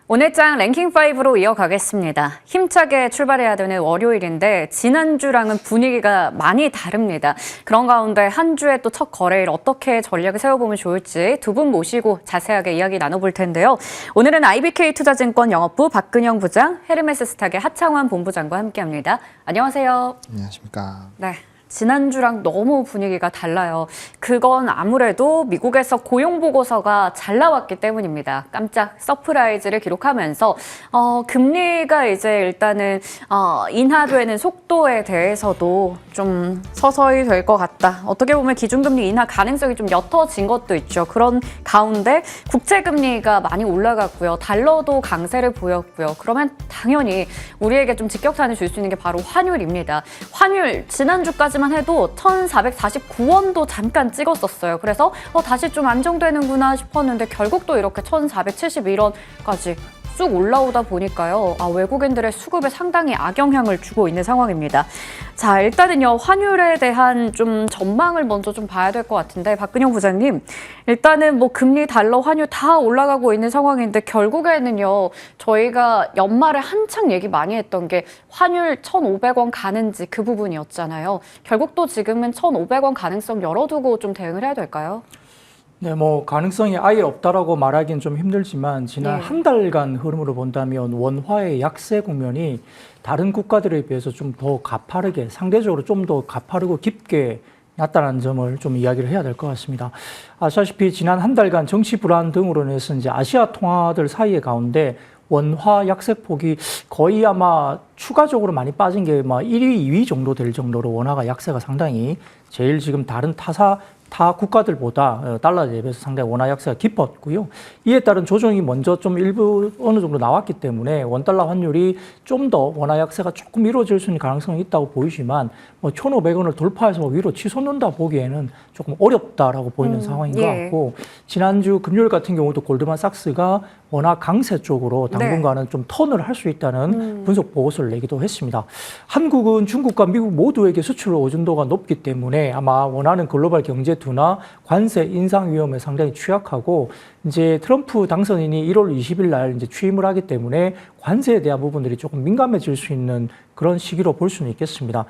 오늘장 랭킹5로 이어가겠습니다. 힘차게 출발해야 되는 월요일인데 지난주랑은 분위기가 많이 다릅니다. 그런 가운데 한 주의 또 첫 거래일 어떻게 전략을 세워보면 좋을지 두 분 모시고 자세하게 이야기 나눠볼 텐데요. 오늘은 IBK투자증권 영업부 박근영 부장, 헤르메스 스탁의 하창환 본부장과 함께합니다. 안녕하세요. 안녕하십니까. 네. 지난주랑 너무 분위기가 달라요. 그건 아무래도 미국에서 고용보고서가 잘 나왔기 때문입니다. 깜짝 서프라이즈를 기록하면서 금리가 이제 일단은 인하되는 속도에 대해서도 좀 서서히 될 것 같다. 어떻게 보면 기준금리 인하 가능성이 좀 옅어진 것도 있죠. 그런 가운데 국채금리가 많이 올라갔고요. 달러도 강세를 보였고요. 그러면 당연히 우리에게 좀 직격탄을 줄 수 있는 게 바로 환율입니다. 환율 지난주까지만 해도 1,449원도 잠깐 찍었었어요. 그래서 다시 좀 안정되는구나 싶었는데 결국 또 이렇게 1,471원까지 쑥 올라오다 보니까요. 외국인들의 수급에 상당히 악영향을 주고 있는 상황입니다. 자, 일단은요. 환율에 대한 좀 전망을 먼저 좀 봐야 될 것 같은데 박근영 부장님, 일단은 뭐 금리, 달러, 환율 다 올라가고 있는 상황인데 결국에는요. 저희가 연말에 한창 얘기 많이 했던 게 환율 1,500원 가는지 그 부분이었잖아요. 결국 또 지금은 1,500원 가능성 열어두고 좀 대응을 해야 될까요? 네, 뭐 가능성이 아예 없다라고 말하기는 좀 힘들지만 지난 한 달간 흐름으로 본다면 원화의 약세 국면이 다른 국가들에 비해서 좀 더 가파르게, 상대적으로 좀 더 가파르고 깊게 나타난 점을 좀 이야기를 해야 될 것 같습니다. 아시다시피 지난 한 달간 정치 불안 등으로 인해서 이제 아시아 통화들 사이에 가운데 원화 약세폭이 거의 아마 추가적으로 많이 빠진 게 막 1위, 2위 정도 될 정도로 원화가 약세가 상당히 제일 지금 다른 타 국가들보다 달러 대비해서 상당히 원화 약세가 깊었고요. 이에 따른 조정이 먼저 좀 일부 어느 정도 나왔기 때문에 원달러 환율이 좀 더 원화 약세가 조금 이루어질 수 있는 가능성이 있다고 보이지만 뭐 1,500원을 돌파해서 위로 치솟는다 보기에는 조금 어렵다라고 보이는 상황인 것 같고, 지난주 금요일 같은 경우도 골드만삭스가 원화 강세 쪽으로 당분간은 좀 턴을 할 수 있다는 분석 보고서를 내기도 했습니다. 한국은 중국과 미국 모두에게 수출 의존도가 높기 때문에 아마 원하는 글로벌 경제 둔화, 관세 인상 위험에 상당히 취약하고, 이제 트럼프 당선인이 1월 20일 날 이제 취임을 하기 때문에 관세에 대한 부분들이 조금 민감해질 수 있는 그런 시기로 볼 수는 있겠습니다.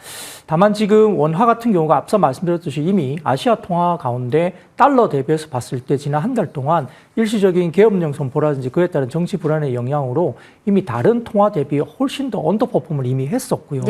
다만 지금 원화 같은 경우가 앞서 말씀드렸듯이 이미 아시아 통화 가운데 달러 대비해서 봤을 때 지난 한 달 동안 일시적인 계엄령 선포라든지 그에 따른 정치 불안의 영향으로 이미 다른 통화 대비 훨씬 더 언더퍼폼을 이미 했었고요.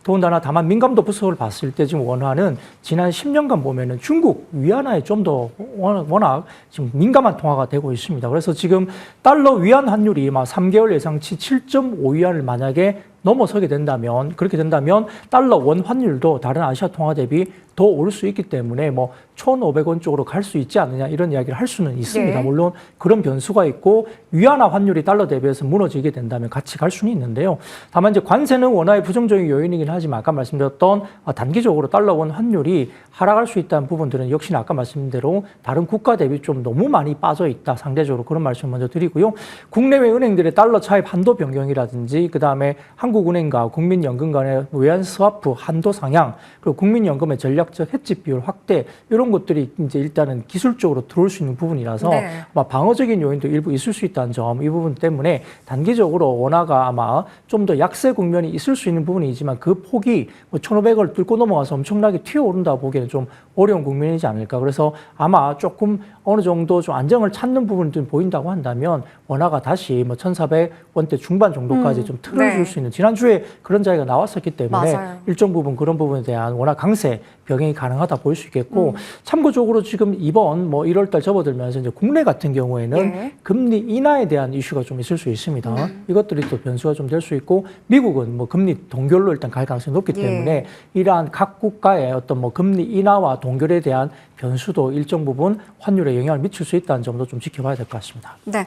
더군다나 다만 민감도 부석을 봤을 때 지금 원화는 지난 10년간 보면은 중국 위안화에 좀 더 워낙 지금 민감한 통화가 되고 있습니다. 그래서 지금 달러 위안 환율이 막 3개월 예상치 7.5위안을 만약에 넘어서게 된다면, 그렇게 된다면 달러 원 환율도 다른 아시아 통화 대비 더 오를 수 있기 때문에 뭐 1,500원 쪽으로 갈 수 있지 않느냐 이런 이야기를 할 수는 있습니다. 물론 그런 변수가 있고 위안화 환율이 달러 대비해서 무너지게 된다면 같이 갈 수는 있는데요. 다만 이제 관세는 원화의 부정적인 요인이긴 하지만 아까 말씀드렸던 단기적으로 달러 원 환율이 하락할 수 있다는 부분들은 역시나 아까 말씀드린 대로 다른 국가 대비 좀 너무 많이 빠져 있다, 상대적으로 그런 말씀 먼저 드리고요. 국내외 은행들의 달러 차입 한도 변경이라든지 그다음에 한국은행과 국민연금 간의 외환 스와프 한도 상향, 그리고 국민연금의 전략적 해지 비율 확대, 이런 것들이 이제 일단은 기술적으로 들어올 수 있는 부분이라서 아마 방어적인 요인도 일부 있을 수 있다는 점, 이 부분 때문에 단기적으로 원화가 아마 좀 더 약세 국면이 있을 수 있는 부분이지만 그 폭이 뭐 1,500원을 뚫고 넘어가서 엄청나게 튀어오른다 보기에는 좀 어려운 국면이지 않을까. 그래서 아마 조금 어느 정도 좀 안정을 찾는 부분이 좀 보인다고 한다면 원화가 다시 뭐 1,400원대 중반 정도까지 좀 틀어줄 수 있는, 지난주에 그런 자리가 나왔었기 때문에 일정 부분 그런 부분에 대한 원화 강세 병행이 가능하다 보일 수 있겠고, 참고적으로 지금 이번 뭐 1월달 접어들면서 이제 국내 같은 경우에는 금리 인하에 대한 이슈가 좀 있을 수 있습니다. 이것들이 또 변수가 좀 될 수 있고, 미국은 뭐 금리 동결로 일단 갈 가능성이 높기 때문에 이러한 각 국가의 어떤 뭐 금리 인하와 동결에 대한 변수도 일정 부분 환율에 영향을 미칠 수 있다는 점도 좀 지켜봐야 될 것 같습니다. 네,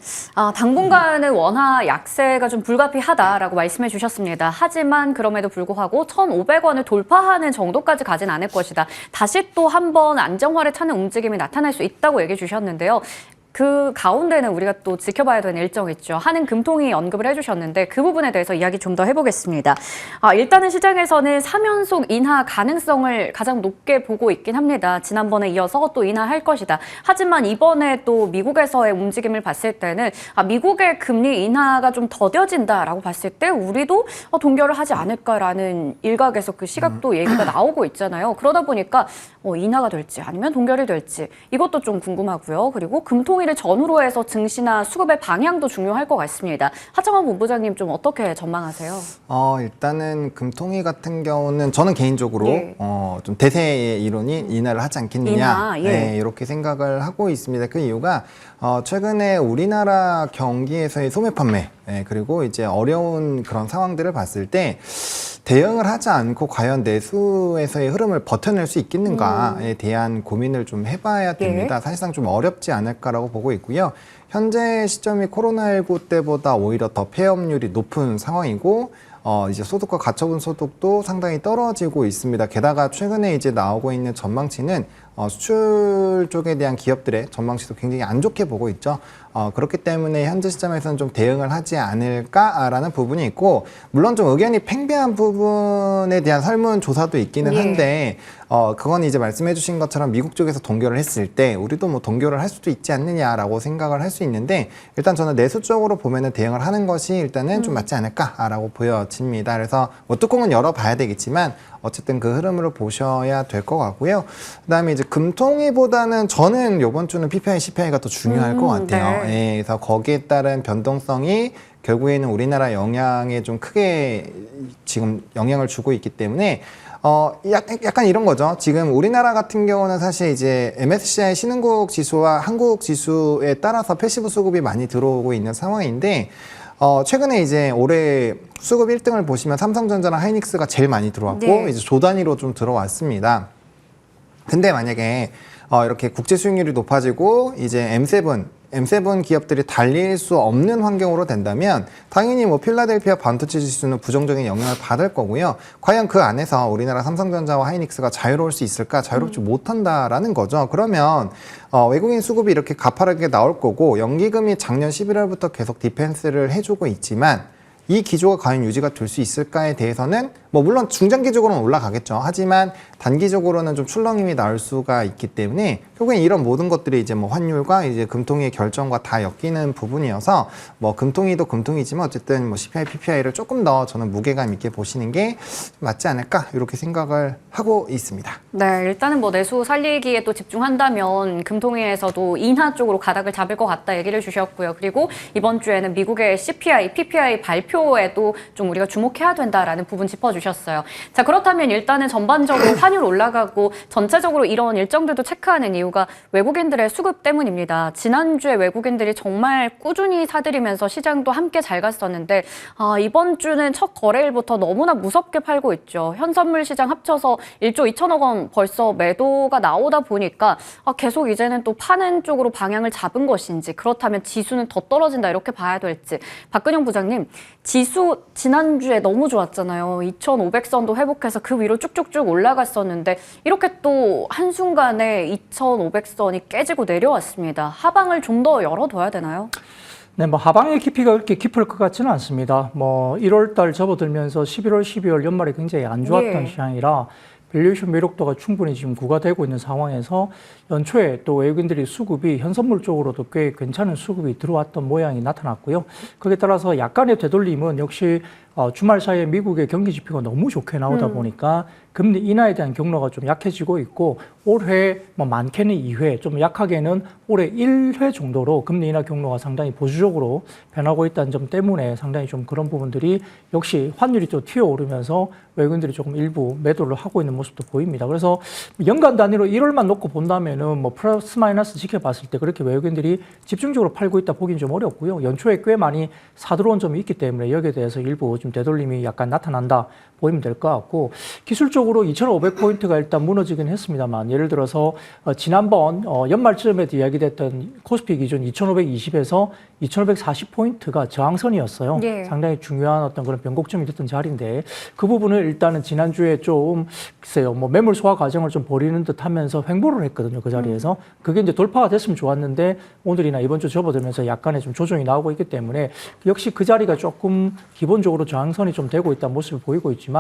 당분간은 원화 약세가 좀 불가피하다라고 말씀해 주셨습니다. 하지만 그럼에도 불구하고 1,500원을 돌파하는 정도까지 가진 않을 것이다. 다시 또 한 번 안정화를 찾는 움직임이 나타날 수 있다고 얘기해 주셨는데요. 그 가운데는 우리가 또 지켜봐야 되는 일정 있죠. 한은 금통위 언급을 해주셨는데 그 부분에 대해서 이야기 좀 더 해보겠습니다. 일단은 시장에서는 3연속 인하 가능성을 가장 높게 보고 있긴 합니다. 지난번에 이어서 또 인하할 것이다. 하지만 이번에 또 미국에서의 움직임을 봤을 때는 미국의 금리 인하가 좀 더뎌진다라고 봤을 때 우리도 동결을 하지 않을까라는 일각에서 그 시각도 얘기가 나오고 있잖아요. 그러다 보니까 인하가 될지 아니면 동결이 될지 이것도 좀 궁금하고요. 그리고 금통위를 전후로 해서 증시나 수급의 방향도 중요할 것 같습니다. 하정원 본부장님 좀 어떻게 전망하세요? 일단은 금통위 같은 경우는 저는 개인적으로 예. 좀 대세의 이론이 인하를 하지 않겠느냐 인하, 예. 네, 이렇게 생각을 하고 있습니다. 그 이유가 최근에 우리나라 경기에서의 소매 판매 그리고 이제 어려운 그런 상황들을 봤을 때 대응을 하지 않고 과연 내수에서의 흐름을 버텨낼 수 있겠는가에 대한 고민을 좀 해봐야 됩니다. 사실상 좀 어렵지 않을까라고 보고 있고요. 현재 시점이 코로나19 때보다 오히려 더 폐업률이 높은 상황이고 이제 소득과 가처분 소득도 상당히 떨어지고 있습니다. 게다가 최근에 이제 나오고 있는 전망치는 수출 쪽에 대한 기업들의 전망치도 굉장히 안 좋게 보고 있죠. 그렇기 때문에 현재 시점에서는 좀 대응을 하지 않을까라는 부분이 있고, 물론 좀 의견이 팽배한 부분에 대한 설문조사도 있기는 한데, 그건 이제 말씀해 주신 것처럼 미국 쪽에서 동결을 했을 때 우리도 뭐 동결을 할 수도 있지 않느냐라고 생각을 할 수 있는데, 일단 저는 내수 쪽으로 보면은 대응을 하는 것이 일단은 좀 맞지 않을까라고 보여집니다. 그래서 뭐 뚜껑은 열어봐야 되겠지만 어쨌든 그 흐름으로 보셔야 될 것 같고요. 그다음에 이제 금통위보다는 저는 이번 주는 PPI, CPI가 더 중요할 것 같아요. 네, 그래서 거기에 따른 변동성이 결국에는 우리나라 영향에 좀 크게 지금 영향을 주고 있기 때문에 약간 이런 거죠. 지금 우리나라 같은 경우는 사실 이제 MSCI 신흥국 지수와 한국 지수에 따라서 패시브 수급이 많이 들어오고 있는 상황인데, 최근에 이제 올해 수급 1등을 보시면 삼성전자랑 하이닉스가 제일 많이 들어왔고, 이제 조 단위로 좀 들어왔습니다. 근데 만약에 이렇게 국제 수익률이 높아지고 이제 M7 기업들이 달릴 수 없는 환경으로 된다면 당연히 뭐 필라델피아 반도체 지수는 부정적인 영향을 받을 거고요. 과연 그 안에서 우리나라 삼성전자와 하이닉스가 자유로울 수 있을까? 자유롭지 못한다라는 거죠. 그러면 외국인 수급이 이렇게 가파르게 나올 거고, 연기금이 작년 11월부터 계속 디펜스를 해주고 있지만 이 기조가 과연 유지가 될 수 있을까에 대해서는 뭐 물론 중장기적으로는 올라가겠죠. 하지만 단기적으로는 좀 출렁임이 나올 수가 있기 때문에 결국엔 이런 모든 것들이 이제 뭐 환율과 이제 금통위의 결정과 다 엮이는 부분이어서 뭐 금통위도 금통위지만 어쨌든 뭐 CPI, PPI를 조금 더 저는 무게감 있게 보시는 게 맞지 않을까 이렇게 생각을 하고 있습니다. 네, 일단은 뭐 내수 살리기에 또 집중한다면 금통위에서도 인하 쪽으로 가닥을 잡을 것 같다 얘기를 주셨고요. 그리고 이번 주에는 미국의 CPI, PPI 발표에도 좀 우리가 주목해야 된다라는 부분 짚어주셨어요. 자, 그렇다면 일단은 전반적으로 환율 올라가고 전체적으로 이런 일정들도 체크하는 이유가 외국인들의 수급 때문입니다. 지난주에 외국인들이 정말 꾸준히 사들이면서 시장도 함께 잘 갔었는데 이번 주는 첫 거래일부터 너무나 무섭게 팔고 있죠. 현선물 시장 합쳐서 1조 2천억 원 벌써 매도가 나오다 보니까 계속 이제는 또 파는 쪽으로 방향을 잡은 것인지, 그렇다면 지수는 더 떨어진다 이렇게 봐야 될지. 박근영 부장님, 지수 지난주에 너무 좋았잖아요. 2,500선도 회복해서 그 위로 쭉쭉쭉 올라갔었는데 이렇게 또 한순간에 2,500선이 깨지고 내려왔습니다. 하방을 좀 더 열어둬야 되나요? 네, 뭐 하방의 깊이가 그렇게 깊을 것 같지는 않습니다. 뭐 1월 달 접어들면서 11월, 12월 연말에 굉장히 안 좋았던 시장이라 밸류에이션 매력도가 충분히 지금 구가되고 있는 상황에서 연초에 또 외국인들이 수급이 현선물 쪽으로도 꽤 괜찮은 수급이 들어왔던 모양이 나타났고요. 거기에 따라서 약간의 되돌림은 역시 주말 사이에 미국의 경기 지표가 너무 좋게 나오다 보니까 금리 인하에 대한 경로가 좀 약해지고 있고, 올해 뭐 많게는 2회, 좀 약하게는 올해 1회 정도로 금리 인하 경로가 상당히 보수적으로 변하고 있다는 점 때문에 상당히 좀 그런 부분들이 역시 환율이 또 튀어오르면서 외국인들이 조금 일부 매도를 하고 있는 모습도 보입니다. 그래서 연간 단위로 1월만 놓고 본다면은 뭐 플러스 마이너스 지켜봤을 때 그렇게 외국인들이 집중적으로 팔고 있다 보기는 좀 어렵고요. 연초에 꽤 많이 사들어온 점이 있기 때문에 여기에 대해서 일부 좀 되돌림이 약간 나타난다 보이면 될 것 같고, 기술적으로 2,500포인트가 일단 무너지긴 했습니다만, 예를 들어서 지난번 연말쯤에 이야기됐던 코스피 기준 2,520에서 2,540포인트가 저항선이었어요. 예. 상당히 중요한 어떤 그런 변곡점이 됐던 자리인데, 그 부분을 일단은 지난주에 좀 글쎄요, 뭐 매물 소화 과정을 좀 벌이는 듯 하면서 횡보를 했거든요, 그 자리에서. 그게 이제 돌파가 됐으면 좋았는데, 오늘이나 이번 주 접어들면서 약간의 좀 조정이 나오고 있기 때문에, 역시 그 자리가 조금 기본적으로 저항선이 좀 되고 있다는 모습을 보이고 있지만,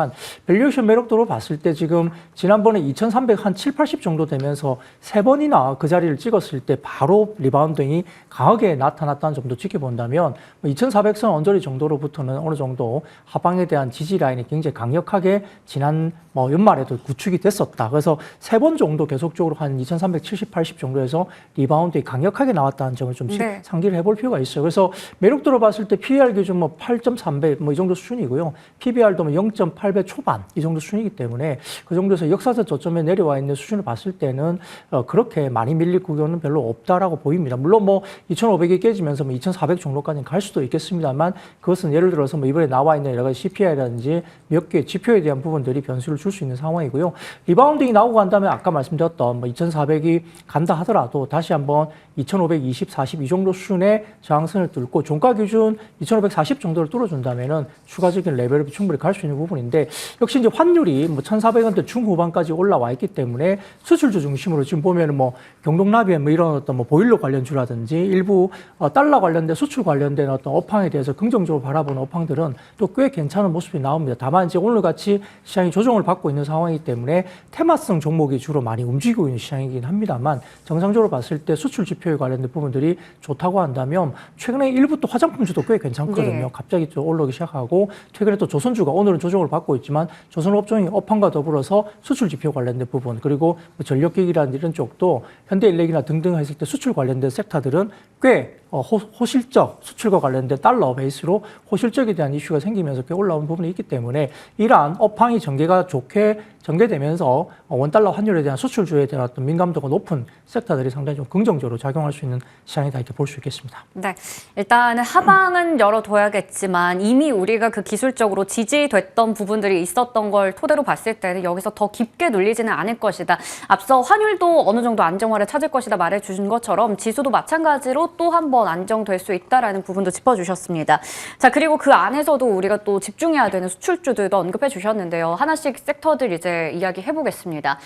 밸류에이션 매력도로 봤을 때 지금 지난번에 2,300 한 7, 80 정도 되면서 3번이나 그 자리를 찍었을 때 바로 리바운딩이 강하게 나타났다는 점도 지켜본다면, 2,400선 언저리 정도로부터는 어느 정도 하방에 대한 지지 라인이 굉장히 강력하게 지난 연말에도 구축이 됐었다. 그래서 3번 정도 계속적으로 한 2,370, 80 정도에서 리바운드가 강력하게 나왔다는 점을 좀 네. 상기를 해볼 필요가 있어요. 그래서 매력도로 봤을 때 PER 기준 8.3배 이 정도 수준이고요. PBR도 0.8배 초반 이 정도 수준이기 때문에 그 정도에서 역사적 저점에 내려와 있는 수준을 봤을 때는 그렇게 많이 밀릴 구간은 별로 없다라고 보입니다. 물론 2,500이 깨지면서 2,400 정도까지는 갈 수도 있겠습니다만, 그것은 예를 들어서 이번에 나와 있는 여러 가지 CPI라든지 몇 개의 지표에 대한 부분들이 변수를 줄 수 있는 상황이고요. 리바운딩이 나오고 간다면 아까 말씀드렸던 2,400이 간다 하더라도 다시 한번 2,520, 40 이 정도 수준의 저항선을 뚫고 종가 기준 2,540 정도를 뚫어준다면은 추가적인 레벨업이 충분히 갈 수 있는 부분인데, 역시 이제 환율이 1,400원대 중후반까지 올라와 있기 때문에 수출주 중심으로 지금 보면은 경동나비에 이런 어떤 보일러 관련주라든지 일부 달러 관련된 수출 관련된 어떤 업황에 대해서 긍정적으로 바라보는 업황들은 또 꽤 괜찮은 모습이 나옵니다. 다만 이제 오늘 같이 시장이 조정을 받고 있는 상황이기 때문에 테마성 종목이 주로 많이 움직이고 있는 시장이긴 합니다만, 정상적으로 봤을 때 수출 지표에 관련된 부분들이 좋다고 한다면 최근에 일부 또 화장품주도 꽤 괜찮거든요. 네. 갑자기 또 올라오기 시작하고, 최근에 또 조선주가 오늘은 조정을 받고 있지만 조선업종이 업황과 더불어서 수출 지표 관련된 부분, 그리고 전력기기라는 이런 쪽도 현대일렉이나 등등 했을 때 수출 관련된 섹터들은 꽤 호실적, 수출과 관련된 달러 베이스로 호실적에 대한 이슈가 생기면서 꽤 올라온 부분이 있기 때문에, 이러한 업황이 전개가 좋게 전개되면서 원달러 환율에 대한 수출주에 대한 어떤 민감도가 높은 섹터들이 상당히 좀 긍정적으로 작용할 수 있는 시장이다 이렇게 볼 수 있겠습니다. 네, 일단 하방은 열어둬야겠지만 이미 우리가 그 기술적으로 지지됐던 부분들이 있었던 걸 토대로 봤을 때는 여기서 더 깊게 눌리지는 않을 것이다. 앞서 환율도 어느 정도 안정화를 찾을 것이다 말해주신 것처럼 지수도 마찬가지로 또 한 번 안정될 수 있다라는 부분도 짚어주셨습니다. 자, 그리고 그 안에서도 우리가 또 집중해야 되는 수출주들도 언급해 주셨는데요. 하나씩 섹터들 이제 이야기해 보겠습니다.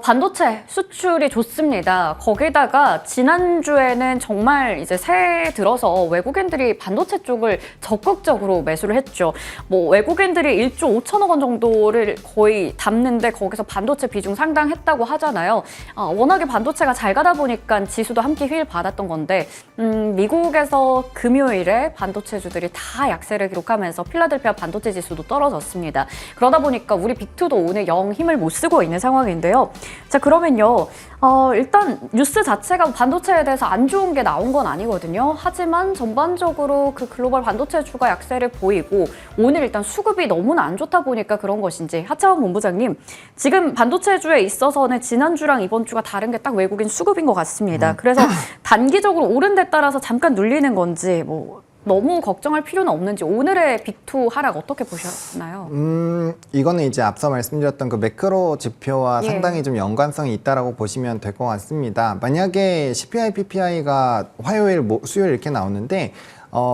반도체 수출이 좋습니다. 거기다가 지난주에는 정말 이제 새해 들어서 외국인들이 반도체 쪽을 적극적으로 매수를 했죠. 외국인들이 1조 5천억 원 정도를 거의 담는데 거기서 반도체 비중 상당했다고 하잖아요. 워낙에 반도체가 잘 가다 보니까 지수도 함께 휠 받았던 건데, 미국에서 금요일에 반도체주들이 다 약세를 기록하면서 필라델피아 반도체 지수도 떨어졌습니다. 그러다 보니까 우리 빅2도 오늘 영 힘을 못 쓰고 있는 상황인데요. 자, 그러면요. 일단 뉴스 자체가 반도체에 대해서 안 좋은 게 나온 건 아니거든요. 하지만 전반적으로 그 글로벌 반도체주가 약세를 보이고 오늘 일단 수급이 너무나 안 좋다 보니까 그런 것인지, 하차원 본부장님, 지금 반도체주에 있어서는 지난주랑 이번 주가 다른 게 딱 외국인 수급인 것 같습니다. 그래서 단기적으로 오른 데 따라서 잠깐 눌리는 건지 너무 걱정할 필요는 없는지, 오늘의 빅2 하락 어떻게 보셨나요? 이거는 이제 앞서 말씀드렸던 그 매크로 지표와 예. 상당히 좀 연관성이 있다라고 보시면 될 것 같습니다. 만약에 CPI, PPI가 화요일, 수요일 이렇게 나오는데,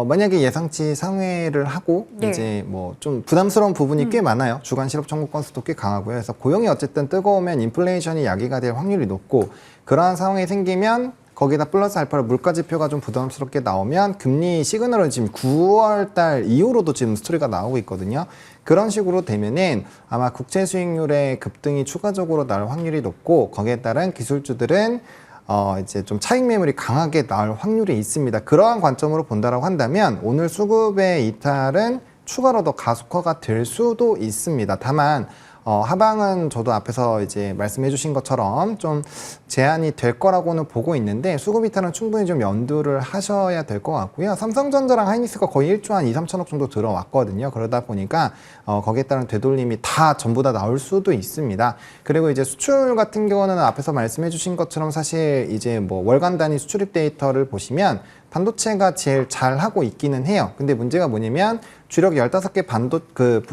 만약에 예상치 상회를 하고, 네. 이제 좀 부담스러운 부분이 꽤 많아요. 주간 실업 청구 건수도 꽤 강하고요. 그래서 고용이 어쨌든 뜨거우면 인플레이션이 야기가 될 확률이 높고, 그러한 상황이 생기면 거기다 플러스 알파로 물가 지표가 좀 부담스럽게 나오면 금리 시그널은 지금 9월 달 이후로도 지금 스토리가 나오고 있거든요. 그런 식으로 되면은 아마 국채 수익률의 급등이 추가적으로 나올 확률이 높고, 거기에 따른 기술주들은 이제 좀 차익 매물이 강하게 나올 확률이 있습니다. 그러한 관점으로 본다라고 한다면 오늘 수급의 이탈은 추가로 더 가속화가 될 수도 있습니다. 다만 하방은 저도 앞에서 이제 말씀해 주신 것처럼 좀 제한이 될 거라고는 보고 있는데, 수급 이탈은 충분히 좀 염두를 하셔야 될 것 같고요. 삼성전자랑 하이닉스가 거의 1조 한 2, 3천억 정도 들어왔거든요. 그러다 보니까 거기에 따른 되돌림이 전부 다 나올 수도 있습니다. 그리고 이제 수출 같은 경우는 앞에서 말씀해 주신 것처럼 사실 이제 월간 단위 수출입 데이터를 보시면 반도체가 제일 잘 하고 있기는 해요. 근데 문제가 뭐냐면 주력 15개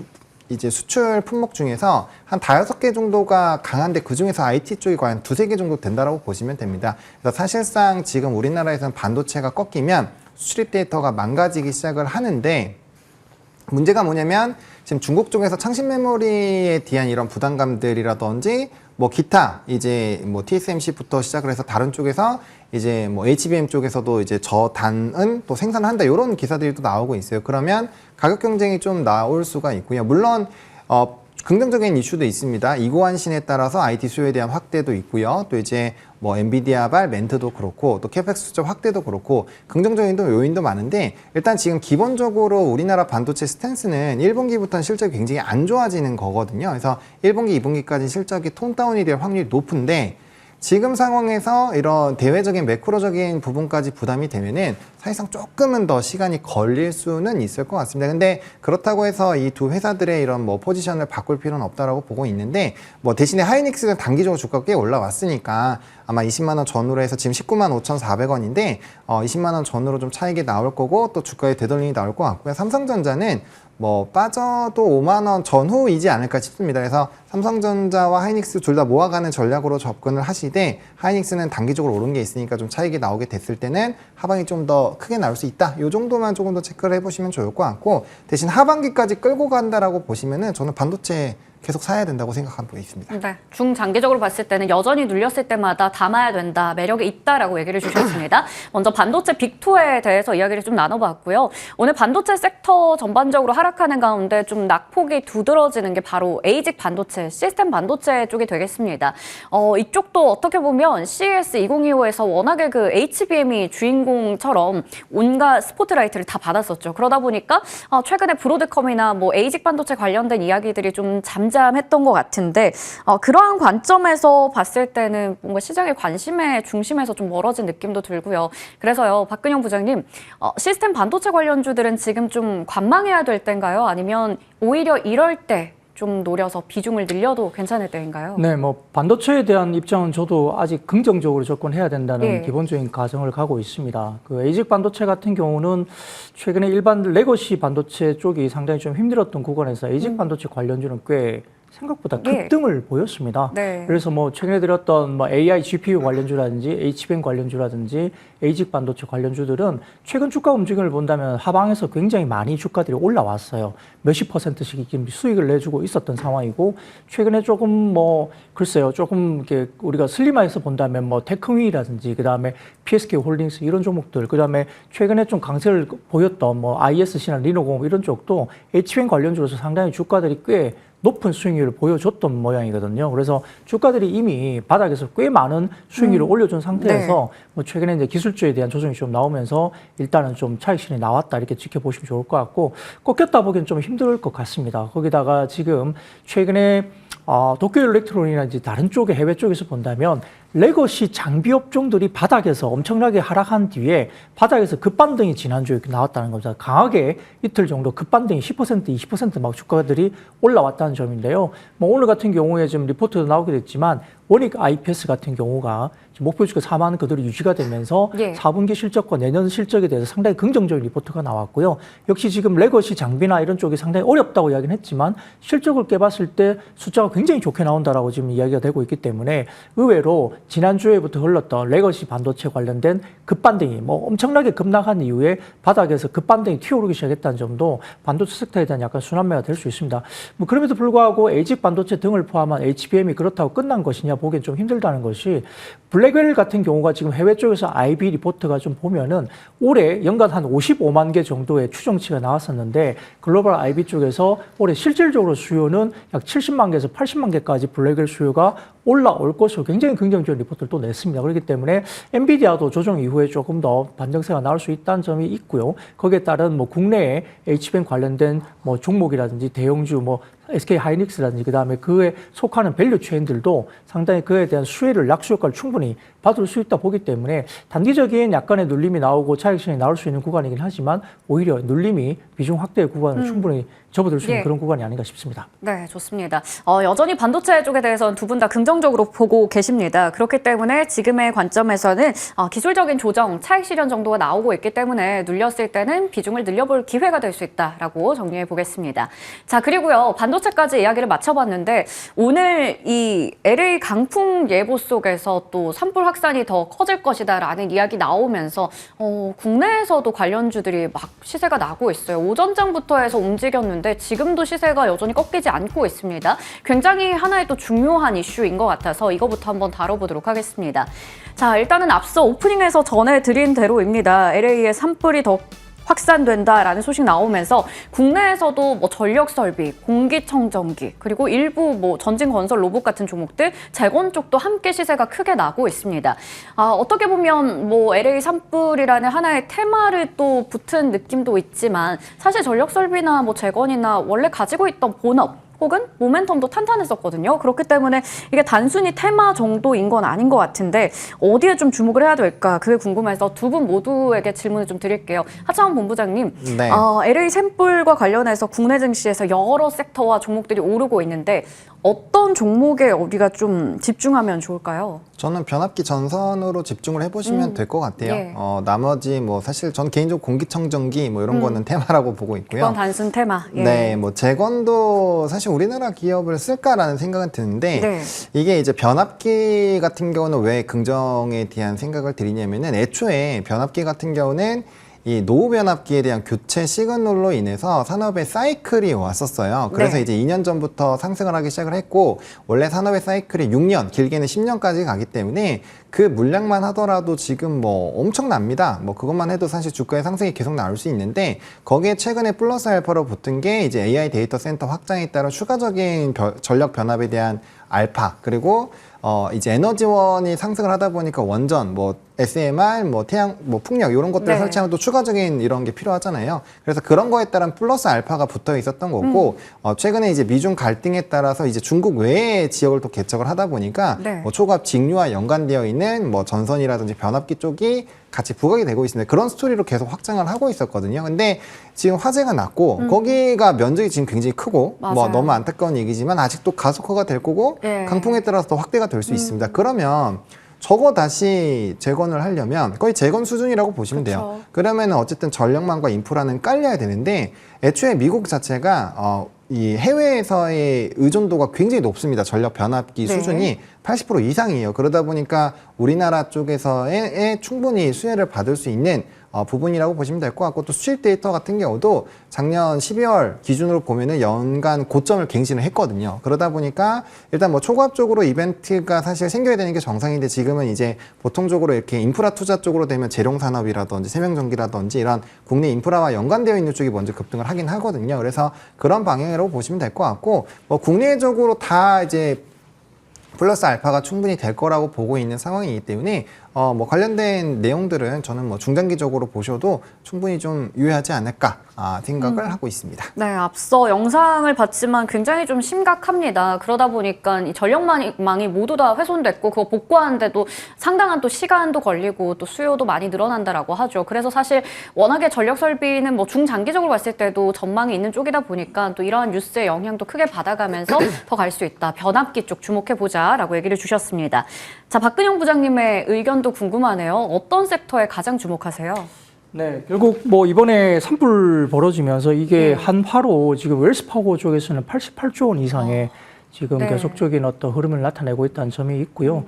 이제 수출 품목 중에서 한 5개 정도가 강한데 그중에서 IT 쪽이 과연 2-3개 정도 된다라고 보시면 됩니다. 그래서 사실상 지금 우리나라에서는 반도체가 꺾이면 수출입 데이터가 망가지기 시작을 하는데 문제가 뭐냐면 지금 중국 쪽에서 창신 메모리에 대한 이런 부담감들이라든지 뭐 기타 이제 뭐 TSMC부터 시작을 해서 다른 쪽에서 이제 뭐 HBM 쪽에서도 이제 저단은 또 생산한다 이런 기사들이 또 나오고 있어요. 그러면 가격 경쟁이 좀 나올 수가 있고요. 물론 긍정적인 이슈도 있습니다. 이고환신에 따라서 IT 수요에 대한 확대도 있고요. 또 이제 뭐 엔비디아발 멘트도 그렇고 또 캐펙스 수적 확대도 그렇고 긍정적인 요인도 많은데 일단 지금 기본적으로 우리나라 반도체 스탠스는 1분기부터는 실적이 굉장히 안 좋아지는 거거든요. 그래서 1분기, 2분기까지 실적이 톤 다운이 될 확률이 높은데 지금 상황에서 이런 대외적인 매크로적인 부분까지 부담이 되면은 사실상 조금은 더 시간이 걸릴 수는 있을 것 같습니다. 근데 그렇다고 해서 이 두 회사들의 이런 뭐 포지션을 바꿀 필요는 없다라고 보고 있는데 뭐 대신에 하이닉스는 단기적으로 주가가 꽤 올라왔으니까 아마 20만 원 전후로 해서 지금 19만 5,400원인데 20만 원 전후로 좀 차익이 나올 거고 또 주가의 되돌림이 나올 것 같고요. 삼성전자는 뭐 빠져도 5만 원 전후이지 않을까 싶습니다. 그래서 삼성전자와 하이닉스 둘 다 모아가는 전략으로 접근을 하시되 하이닉스는 단기적으로 오른 게 있으니까 좀 차익이 나오게 됐을 때는 하방이 좀 더 크게 나올 수 있다. 이 정도만 조금 더 체크를 해보시면 좋을 것 같고 대신 하반기까지 끌고 간다라고 보시면은 저는 반도체 계속 사야 된다고 생각하고 있습니다. 네, 중장기적으로 봤을 때는 여전히 눌렸을 때마다 담아야 된다, 매력이 있다라고 얘기를 주셨습니다. 먼저 반도체 빅2에 대해서 이야기를 좀 나눠봤고요. 오늘 반도체 섹터 전반적으로 하락하는 가운데 좀 낙폭이 두드러지는 게 바로 에이직 반도체, 시스템 반도체 쪽이 되겠습니다. 이쪽도 어떻게 보면 CES 2025에서 워낙에 그 HBM이 주인공처럼 온갖 스포트라이트를 다 받았었죠. 그러다 보니까 최근에 브로드컴이나 뭐 에이직 반도체 관련된 이야기들이 좀 잠잠했던 것 같은데 그러한 관점에서 봤을 때는 뭔가 시장의 관심의 중심에서 좀 멀어진 느낌도 들고요. 그래서요, 박근영 부장님, 시스템 반도체 관련주들은 지금 좀 관망해야 될 때인가요? 아니면 오히려 이럴 때 좀 노려서 비중을 늘려도 괜찮을 때인가요? 네, 뭐 반도체에 대한 입장은 저도 아직 긍정적으로 접근해야 된다는 예. 기본적인 가정을 가고 있습니다. 그 에이직 반도체 같은 경우는 최근에 일반 레거시 반도체 쪽이 상당히 좀 힘들었던 구간에서 에이직 반도체 관련주는 꽤 생각보다 예. 급등을 보였습니다. 네. 그래서 뭐 최근에 들었던 뭐 AI GPU 관련주라든지 HBM 관련주라든지 에이직 반도체 관련주들은 최근 주가 움직임을 본다면 하방에서 굉장히 많이 주가들이 올라왔어요. 몇십 %씩 지금 수익을 내주고 있었던 상황이고 최근에 조금 뭐 글쎄요 조금 이렇게 우리가 슬림화해서 본다면 뭐 테크위라든지 그 다음에 PSK 홀딩스 이런 종목들 그 다음에 최근에 좀 강세를 보였던 뭐 ISC나 리노공 이런 쪽도 HBM 관련주로서 상당히 주가들이 꽤 높은 수익률을 보여줬던 모양이거든요. 그래서 주가들이 이미 바닥에서 꽤 많은 수익률을 올려준 상태에서 네. 뭐 최근에 이제 기술주에 대한 조정이 좀 나오면서 일단은 좀 차익실이 나왔다 이렇게 지켜보시면 좋을 것 같고 꺾였다 보기엔 좀 힘들 것 같습니다. 거기다가 지금 최근에 도쿄 일렉트론이라든지 다른 쪽에 해외 쪽에서 본다면 레거시 장비 업종들이 바닥에서 엄청나게 하락한 뒤에 바닥에서 급반등이 지난주에 나왔다는 겁니다. 강하게 이틀 정도 급반등이 10%, 20% 주가들이 올라왔다는 점인데요. 뭐 오늘 같은 경우에 지금 리포트도 나오게 됐지만 원익 IPS 같은 경우가 목표 주가 4만 그대로 유지가 되면서 예. 4분기 실적과 내년 실적에 대해서 상당히 긍정적인 리포트가 나왔고요. 역시 지금 레거시 장비나 이런 쪽이 상당히 어렵다고 이야기는 했지만 실적을 깨봤을 때 숫자가 굉장히 좋게 나온다라고 지금 이야기가 되고 있기 때문에 의외로 지난주에부터 흘렀던 레거시 반도체 관련된 급반등이 뭐 엄청나게 급락한 이후에 바닥에서 급반등이 튀어오르기 시작했다는 점도 반도체 섹터에 대한 약간 순환매가 될 수 있습니다. 뭐 그럼에도 불구하고 에이직 반도체 등을 포함한 HBM이 그렇다고 끝난 것이냐 보기엔 좀 힘들다는 것이 블랙웰 같은 경우가 지금 해외 쪽에서 IB 리포트가 좀 보면은 올해 연간 한 55만 개 정도의 추정치가 나왔었는데 글로벌 IB 쪽에서 올해 실질적으로 수요는 약 70만 개에서 80만 개까지 블랙웰 수요가 올라올 것으로 굉장히 긍정적인 리포트를 또 냈습니다. 그렇기 때문에 엔비디아도 조정 이후에 조금 더 반등세가 나올 수 있다는 점이 있고요. 거기에 따른 뭐 국내에 HBM 관련된 뭐 종목이라든지 대형주 뭐 SK 하이닉스라든지 그다음에 그에 속하는 밸류 체인들도 상당히 그에 대한 수혜를 낙수 효과를 충분히 받을 수 있다 보기 때문에 단기적인 약간의 눌림이 나오고 차익실현이 나올 수 있는 구간이긴 하지만 오히려 눌림이 비중 확대 구간을 충분히 접어들 수 있는 예. 그런 구간이 아닌가 싶습니다. 네, 좋습니다. 여전히 반도체 쪽에 대해서는 두 분 다 긍정적으로 보고 계십니다. 그렇기 때문에 지금의 관점에서는 기술적인 조정, 차익 실현 정도가 나오고 있기 때문에 눌렸을 때는 비중을 늘려볼 기회가 될 수 있다라고 정리해 보겠습니다. 자, 그리고요, 반도체까지 이야기를 마쳐봤는데 오늘 이 LA 강풍 예보 속에서 또 산불 확산이 더 커질 것이다라는 이야기 나오면서 국내에서도 관련주들이 막 시세가 나고 있어요. 오전장부터 해서 움직였는데 지금도 시세가 여전히 꺾이지 않고 있습니다. 굉장히 하나의 또 중요한 이슈인 것 같아서 이거부터 한번 다뤄보도록 하겠습니다. 자, 일단은 앞서 오프닝에서 전해드린 대로입니다. LA의 산불이 더 확산된다라는 소식 나오면서 국내에서도 뭐 전력 설비, 공기청정기, 그리고 일부 뭐 전진 건설 로봇 같은 종목들, 재건 쪽도 함께 시세가 크게 나고 있습니다. 어떻게 보면 뭐 LA 산불이라는 하나의 테마를 또 붙은 느낌도 있지만 사실 전력 설비나 뭐 재건이나 원래 가지고 있던 본업 혹은 모멘텀도 탄탄했었거든요. 그렇기 때문에 이게 단순히 테마 정도인 건 아닌 것 같은데 어디에 좀 주목을 해야 될까 그게 궁금해서 두 분 모두에게 질문을 좀 드릴게요. 하창원 본부장님, 네. LA 샘플과 관련해서 국내 증시에서 여러 섹터와 종목들이 오르고 있는데 어떤 종목에 우리가 좀 집중하면 좋을까요? 저는 변압기 전선으로 집중을 해보시면 될 것 같아요. 예. 나머지 뭐 사실 저는 개인적으로 공기청정기 뭐 이런 거는 테마라고 보고 있고요. 그건 단순 테마. 예. 네, 뭐 재건도 사실 우리나라 기업을 쓸까라는 생각은 드는데 네. 이게 이제 변압기 같은 경우는 왜 긍정에 대한 생각을 드리냐면은 애초에 변압기 같은 경우는 이 노후 변압기에 대한 교체 시그널로 인해서 산업의 사이클이 왔었어요. 그래서 네. 이제 2년 전부터 상승을 하기 시작을 했고 원래 산업의 사이클이 6년, 길게는 10년까지 가기 때문에 그 물량만 하더라도 지금 뭐 엄청납니다. 뭐 그것만 해도 사실 주가의 상승이 계속 나올 수 있는데 거기에 최근에 플러스 알파로 붙은 게 이제 AI 데이터 센터 확장에 따른 추가적인 전력 변압에 대한 알파 그리고 이제 에너지원이 상승을 하다 보니까 원전, 뭐 SMR, 뭐 태양, 뭐 풍력 이런 것들을 네. 설치하면 또 추가적인 이런 게 필요하잖아요. 그래서 그런 거에 따른 플러스 알파가 붙어 있었던 거고 최근에 이제 미중 갈등에 따라서 이제 중국 외의 지역을 또 개척을 하다 보니까 네. 뭐 초과압 직류와 연관되어 있는 뭐 전선이라든지 변압기 쪽이 같이 부각이 되고 있습니다. 그런 스토리로 계속 확장을 하고 있었거든요. 근데 지금 화재가 났고 거기가 면적이 지금 굉장히 크고 뭐 맞아요. 너무 안타까운 얘기지만 아직도 가속화가 될 거고 예. 강풍에 따라서 더 확대가 될 수 있습니다. 그러면 저거 다시 재건을 하려면 거의 재건 수준이라고 보시면 돼요. 그쵸. 그러면 어쨌든 전력망과 인프라는 깔려야 되는데 애초에 미국 자체가 이 해외에서의 의존도가 굉장히 높습니다. 전력 변압기 네. 수준이 80% 이상이에요. 그러다 보니까 우리나라 쪽에서의 충분히 수혜를 받을 수 있는 부분이라고 보시면 될 것 같고 또 수출 데이터 같은 경우도 작년 12월 기준으로 보면은 연간 고점을 갱신을 했거든요. 그러다 보니까 일단 뭐 초과압적으로 이벤트가 사실 생겨야 되는 게 정상인데 지금은 이제 보통적으로 이렇게 인프라 투자 쪽으로 되면 재룡산업이라든지 세명전기라든지 이런 국내 인프라와 연관되어 있는 쪽이 먼저 급등을 하긴 하거든요. 그래서 그런 방향이라고 보시면 될 것 같고 뭐 국내적으로 다 이제 플러스 알파가 충분히 될 거라고 보고 있는 상황이기 때문에 뭐 관련된 내용들은 저는 뭐 중장기적으로 보셔도 충분히 좀 유효하지 않을까 생각을 하고 있습니다. 네, 앞서 영상을 봤지만 굉장히 좀 심각합니다. 그러다 보니까 이 전력망이 모두 다 훼손됐고 그거 복구하는데도 상당한 또 시간도 걸리고 또 수요도 많이 늘어난다라고 하죠. 그래서 사실 워낙에 전력 설비는 뭐 중장기적으로 봤을 때도 전망이 있는 쪽이다 보니까 또 이러한 뉴스의 영향도 크게 받아가면서 더 갈 수 있다. 변압기 쪽 주목해보자라고 얘기를 주셨습니다. 자, 박근영 부장님의 의견도 궁금하네요. 어떤 섹터에 가장 주목하세요? 네, 결국 뭐 이번에 산불 벌어지면서 이게 한화로 지금 웰스파고 쪽에서는 88조 원 이상의 지금 네. 계속적인 어떤 흐름을 나타내고 있다는 점이 있고요.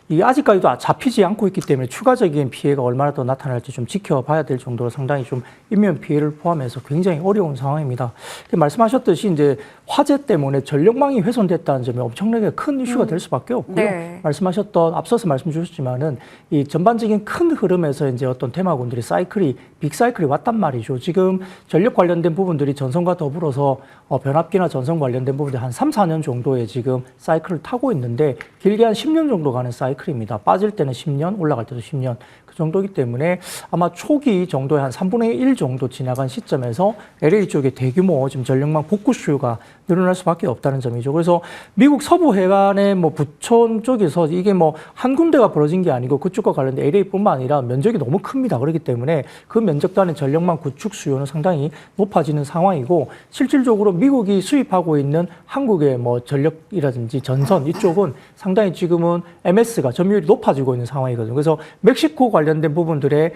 이 아직까지도 잡히지 않고 있기 때문에 추가적인 피해가 얼마나 더 나타날지 좀 지켜봐야 될 정도로 상당히 좀 인면 피해를 포함해서 굉장히 어려운 상황입니다. 말씀하셨듯이 이제 화재 때문에 전력망이 훼손됐다는 점이 엄청나게 큰 이슈가 될 수밖에 없고요. 네. 말씀하셨던 앞서서 말씀 주셨지만은 이 전반적인 큰 흐름에서 이제 어떤 테마군들이 빅사이클이 왔단 말이죠. 지금 전력 관련된 부분들이 전선과 더불어서 변압기나 전선 관련된 부분들이 한 3, 4년 정도의 지금 사이클을 타고 있는데 길게 한 10년 정도 가는 사이클입니다. 빠질 때는 10년, 올라갈 때도 10년 그 정도이기 때문에 아마 초기 정도의 한 3분의 1 정도 지나간 시점에서 LA 쪽에 대규모 지금 전력망 복구 수요가 늘어날 수밖에 없다는 점이죠. 그래서 미국 서부 해안의 뭐 부촌 쪽에서 이게 뭐 한 군데가 벌어진 게 아니고 그쪽과 관련된 LA뿐만 아니라 면적이 너무 큽니다. 그렇기 때문에 그 면적 단위 전력망 구축 수요는 상당히 높아지는 상황이고 실질적으로 미국이 수입하고 있는 한국의 뭐 전력이라든지 전선 이쪽은 상당히 지금은 MS가 점유율이 높아지고 있는 상황이거든요. 그래서 멕시코 관련된 부분들의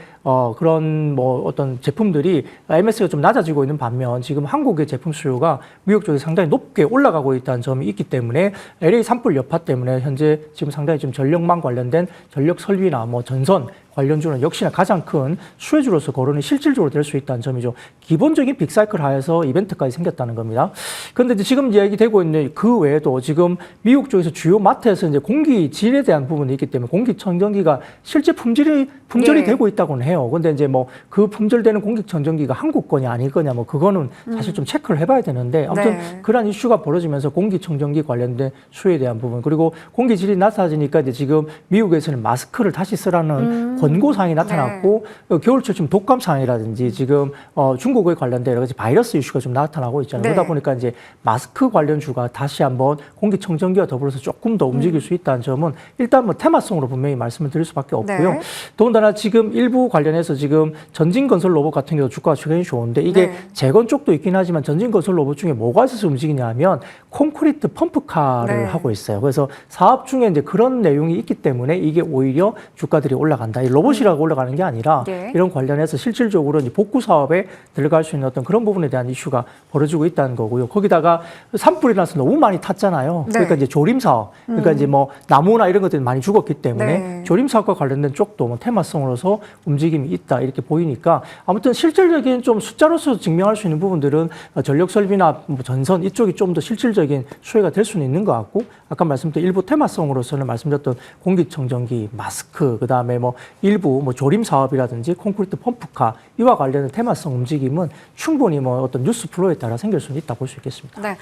그런 뭐 어떤 제품들이 MS가 좀 낮아지고 있는 반면 지금 한국의 제품 수요가 미국 쪽에 상당히 높게 올라가고 있다는 점이 있기 때문에 LA 산불 여파 때문에 현재 지금 상당히 좀 전력망 관련된 전력 설비나 뭐 전선 관련주는 역시나 가장 큰 수혜주로서 거론이 실질적으로 될 수 있다는 점이죠. 기본적인 빅사이클 하에서 이벤트까지 생겼다는 겁니다. 그런데 지금 이야기되고 있는 그 외에도 지금 미국 쪽에서 주요 마트에서 이제 공기 질에 대한 부분이 있기 때문에 공기청정기가 실제 품질이 예. 되고 있다고는 해요. 근데 이제 뭐 그 품절되는 공기청정기가 한국 거냐 아닐 거냐 뭐 그거는 사실 좀 체크를 해봐야 되는데 아무튼 네. 그러한 이슈가 벌어지면서 공기청정기 관련된 수요에 대한 부분 그리고 공기질이 낮아지니까 이제 지금 미국에서는 마스크를 다시 쓰라는 권고사항이 나타났고 겨울철 지금 독감상이라든지 지금 중국에 관련된 여러 가지 바이러스 이슈가 좀 나타나고 있잖아요. 네. 그러다 보니까 이제 마스크 관련주가 다시 한번 공기청정기와 더불어서 조금 더 움직일 수 있다는 점은 일단 뭐 테마성으로 분명히 말씀을 드릴 수밖에 없고요. 네. 더군다나 지금 일부 관련해서 지금 전진건설 로봇 같은 경우 주가가 최근에 좋은데 이게 네. 재건 쪽도 있긴 하지만 전진건설 로봇 중에 뭐가 있어서 움직이냐 하면 콘크리트 펌프카를 네. 하고 있어요. 그래서 사업 중에 이제 그런 내용이 있기 때문에 이게 오히려 주가들이 올라간다. 이 로봇이라고 올라가는 게 아니라 네. 이런 관련해서 실질적으로 이제 복구 사업에 들어갈 수 있는 어떤 그런 부분에 대한 이슈가 벌어지고 있다는 거고요. 거기다가 산불이 나서 너무 많이 탔잖아요. 네. 그러니까 이제 조림 사업, 그러니까 이제 뭐 나무나 이런 것들이 많이 죽었기 때문에 네. 조림 사업과 관련된 쪽도 뭐 테마성으로서 움직임이 있다 이렇게 보이니까 아무튼 실질적인 좀 숫자로서 증명할 수 있는 부분들은 전력 설비나 뭐 전선 이쪽이 좀 더 실질적인 수혜가 될 수는 있는 것 같고 아까 말씀드린 일부 테마성으로서는 말씀드렸던 공기청정기, 마스크, 그 다음에 뭐 일부 뭐 조림 사업이라든지 콘크리트 펌프카 이와 관련된 테마성 움직임은 충분히 뭐 어떤 뉴스 플로우에 따라 생길 수는 있다 볼 수 있겠습니다. 네,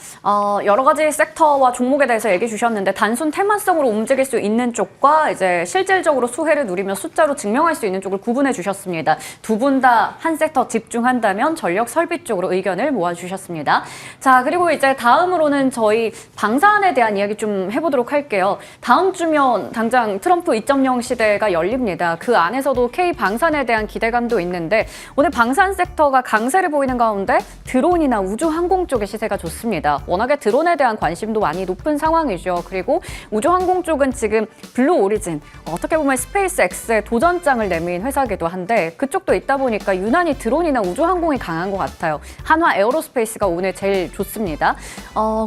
여러 가지 섹터와 종목에 대해서 얘기해 주셨는데 단순 테마성으로 움직일 수 있는 쪽과 이제 실질적으로 수혜를 누리며 숫자로 증명할 수 있는 쪽을 구분해 주셨습니다. 두 분 다 한 섹터 집중한다면 전력 설비 쪽으로 의견을 모아 주셨습니다. 자, 그리고 이제 다음으로는 저희 방산에 대한 이야기 좀 해보도록 할게요. 다음 주면 당장 트럼프 2.0 시대가 열립니다. 그 안에서도 K 방산에 대한 기대감도 있는데 오늘 방산 섹터가 강세를 보이는 가운데 드론이나 우주 항공 쪽의 시세가 좋습니다. 워낙에 드론에 대한 관심도 많이 높은 상황이죠. 그리고 우주 항공 쪽은 지금 블루 오리진, 어떻게 보면 스페이스 X의 도전장을 내민 회사기도 한데 그쪽도 있다 보니까 유난히 드론이나 우주 항공이 강한 것 같아요. 한화 에어로스페이스가 오늘 제일 좋습니다.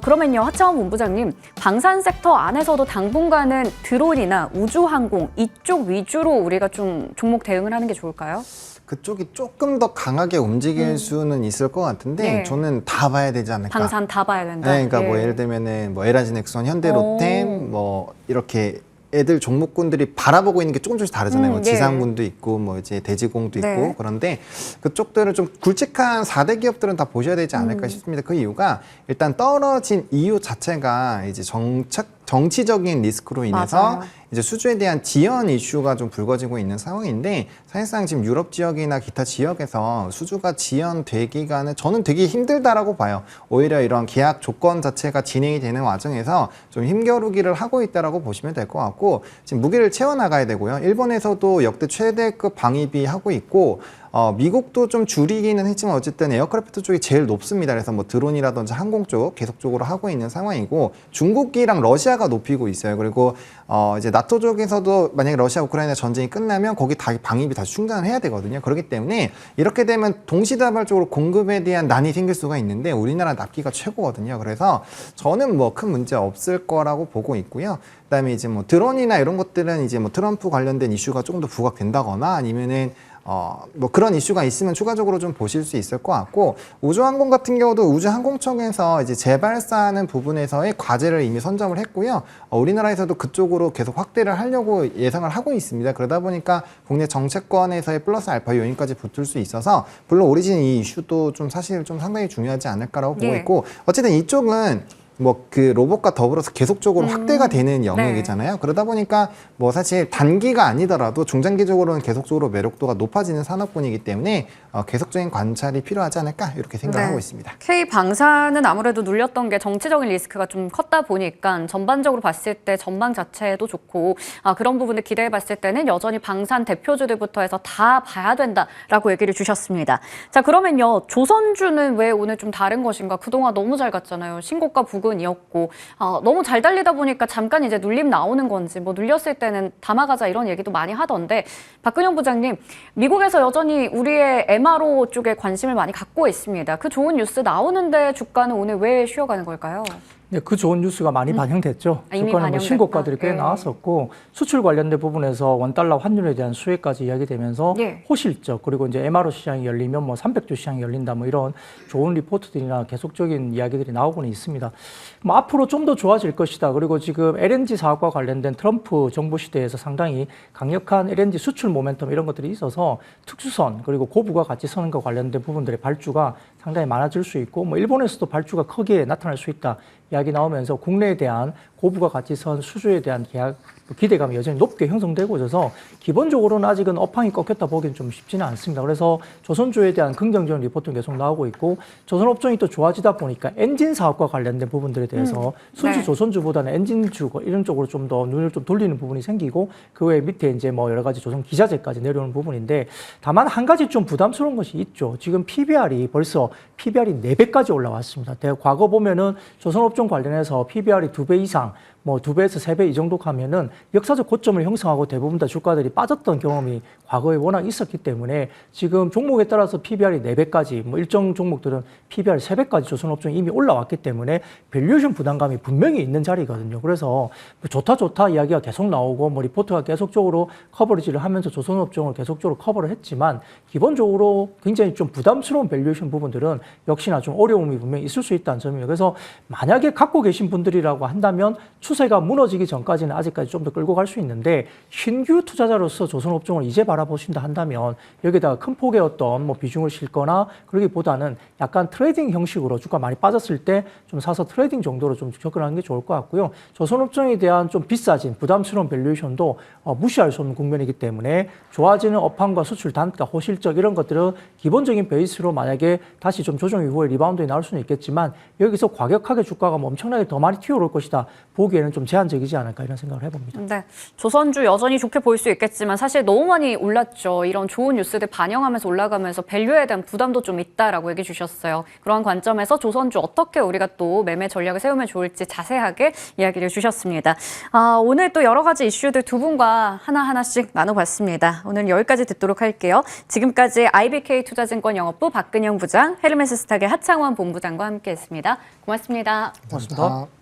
그러면요, 하창원 본부장님, 방산 섹터 안에서도 당분간은 드론이나 우주 항공 이쪽 위주로 우리가 좀 종목 대응을 하는 게 좋을까요? 그쪽이 조금 더 강하게 움직일 수는 있을 것 같은데 네. 저는 다 봐야 되지 않을까. 방산 다 봐야 된다. 네, 그러니까 예. 뭐 예를 들면은 뭐 LG 넥슨, 현대로템 뭐 이렇게 애들 종목군들이 바라보고 있는 게 조금씩 다르잖아요. 뭐 네. 지상군도 있고 뭐 이제 대지공도 있고 네. 그런데 그쪽들은 좀 굵직한 4대 기업들은 다 보셔야 되지 않을까 싶습니다. 그 이유가 일단 떨어진 이유 자체가 이제 정치적인 리스크로 인해서 맞아요. 이제 수주에 대한 지연 이슈가 좀 불거지고 있는 상황인데 사실상 지금 유럽 지역이나 기타 지역에서 수주가 지연되기가는 저는 되게 힘들다라고 봐요. 오히려 이런 계약 조건 자체가 진행이 되는 과정에서 좀 힘겨루기를 하고 있다라고 보시면 될 것 같고 지금 무게를 채워나가야 되고요. 일본에서도 역대 최대급 방위비 하고 있고 미국도 좀 줄이기는 했지만 어쨌든 에어크래프트 쪽이 제일 높습니다. 그래서 뭐 드론이라든지 항공 쪽 계속적으로 하고 있는 상황이고 중국이랑 러시아가 높이고 있어요. 그리고 이제 나토 쪽에서도 만약에 러시아 우크라이나 전쟁이 끝나면 거기 다 방위비 다 충전을 해야 되거든요. 그렇기 때문에 이렇게 되면 동시다발적으로 공급에 대한 난이 생길 수가 있는데 우리나라 납기가 최고거든요. 그래서 저는 뭐 큰 문제 없을 거라고 보고 있고요. 그다음에 이제 뭐 드론이나 이런 것들은 이제 뭐 트럼프 관련된 이슈가 조금 더 부각된다거나 아니면은 뭐 그런 이슈가 있으면 추가적으로 좀 보실 수 있을 것 같고 우주항공 같은 경우도 우주항공청에서 이제 재발사하는 부분에서의 과제를 이미 선점을 했고요. 우리나라에서도 그쪽으로 계속 확대를 하려고 예상을 하고 있습니다. 그러다 보니까 국내 정책권에서의 플러스 알파 요인까지 붙을 수 있어서 물론 오리진 이 이슈도 좀 사실 좀 상당히 중요하지 않을까라고 보고 예. 있고 어쨌든 이쪽은 뭐 그 로봇과 더불어서 계속적으로 확대가 되는 영역이잖아요. 그러다 보니까 뭐 사실 단기가 아니더라도 중장기적으로는 계속적으로 매력도가 높아지는 산업군이기 때문에 계속적인 관찰이 필요하지 않을까 이렇게 생각하고 있습니다. K방사는 아무래도 눌렸던 게 정치적인 리스크가 좀 컸다 보니까 전반적으로 봤을 때 전망 자체도 좋고 그런 부분을 기대해 봤을 때는 여전히 방산 대표주들부터 해서 다 봐야 된다라고 얘기를 주셨습니다. 자, 그러면요. 조선주는 왜 오늘 좀 다른 것인가? 그동안 너무 잘 갔잖아요. 신고가 부근이었고 너무 잘 달리다 보니까 잠깐 이제 눌림 나오는 건지 뭐 눌렸을 때는 담아가자 이런 얘기도 많이 하던데 박근영 부장님, 미국에서 여전히 우리의 MRO 쪽에 관심을 많이 갖고 있습니다. 그 좋은 뉴스 나오는데 주가는 오늘 왜 쉬어가는 걸까요? 네, 그 좋은 뉴스가 많이 반영됐죠. 이미 주가는 뭐 신고가들이 꽤 예. 나왔었고 수출 관련된 부분에서 원달러 환율에 대한 수혜까지 이야기되면서 예. 호실적 그리고 이제 MRO 시장이 열리면 뭐 300조 시장이 열린다 뭐 이런 좋은 리포트들이나 계속적인 이야기들이 나오고는 있습니다. 뭐 앞으로 좀 더 좋아질 것이다. 그리고 지금 LNG 사업과 관련된 트럼프 정부 시대에서 상당히 강력한 LNG 수출 모멘텀 이런 것들이 있어서 특수선 그리고 고부가 같이 서는 것과 관련된 부분들의 발주가 상당히 많아질 수 있고 뭐 일본에서도 발주가 크게 나타날 수 있다. 이야기 나오면서 국내에 대한 고부가 같이 선 수주에 대한 계약 기대감이 여전히 높게 형성되고 있어서 기본적으로는 아직은 업황이 꺾였다 보기는 좀 쉽지는 않습니다. 그래서 조선주에 대한 긍정적인 리포트는 계속 나오고 있고 조선업종이 또 좋아지다 보니까 엔진 사업과 관련된 부분들에 대해서 순수 네. 조선주보다는 엔진주 이런 쪽으로 좀 더 눈을 좀 돌리는 부분이 생기고 그 외에 밑에 이제 뭐 여러 가지 조선 기자재까지 내려오는 부분인데 다만 한 가지 좀 부담스러운 것이 있죠. 지금 PBR이 벌써 PBR이 4배까지 올라왔습니다. 과거 보면은 조선업종 관련해서 PBR이 2배 이상 뭐 2배에서 3배 이 정도 가면은 역사적 고점을 형성하고 대부분 다 주가들이 빠졌던 경험이 과거에 워낙 있었기 때문에 지금 종목에 따라서 PBR이 4배까지 뭐 일정 종목들은 PBR 3배까지 조선업종이 이미 올라왔기 때문에 밸류에이션 부담감이 분명히 있는 자리거든요. 그래서 뭐 좋다 이야기가 계속 나오고 뭐 리포트가 계속적으로 커버리지를 하면서 조선업종을 계속적으로 커버를 했지만 기본적으로 굉장히 좀 부담스러운 밸류에이션 부분들은 역시나 좀 어려움이 분명히 있을 수 있다는 점이에요. 그래서 만약에 갖고 계신 분들이라고 한다면 추세가 무너지기 전까지는 아직까지 좀 더 끌고 갈 수 있는데 신규 투자자로서 조선업종을 이제 바라보신다 한다면 여기다가 큰 폭의 어떤 뭐 비중을 싣거나 그러기보다는 약간 트레이딩 형식으로 주가 많이 빠졌을 때 좀 사서 트레이딩 정도로 좀 접근하는 게 좋을 것 같고요. 조선업종에 대한 좀 비싸진 부담스러운 밸류에이션도 무시할 수 없는 국면이기 때문에 좋아지는 업황과 수출 단가, 호실적 이런 것들은 기본적인 베이스로 만약에 다시 좀 조정 이후에 리바운드에 나올 수는 있겠지만 여기서 과격하게 주가가 뭐 엄청나게 더 많이 튀어올 것이다. 보기에는 좀 제한적이지 않을까 이런 생각을 해봅니다. 네, 조선주 여전히 좋게 보일 수 있겠지만 사실 너무 많이 올랐죠. 이런 좋은 뉴스들 반영하면서 올라가면서 밸류에 대한 부담도 좀 있다라고 얘기해 주셨어요. 그런 관점에서 조선주 어떻게 우리가 또 매매 전략을 세우면 좋을지 자세하게 이야기를 주셨습니다. 오늘 또 여러 가지 이슈들 두 분과 하나하나씩 나눠봤습니다. 오늘 여기까지 듣도록 할게요. 지금까지 IBK 투자증권 영업부 박근영 부장, 헤르메스 스탁의 하창원 본부장과 함께했습니다. 고맙습니다. 고맙습니다.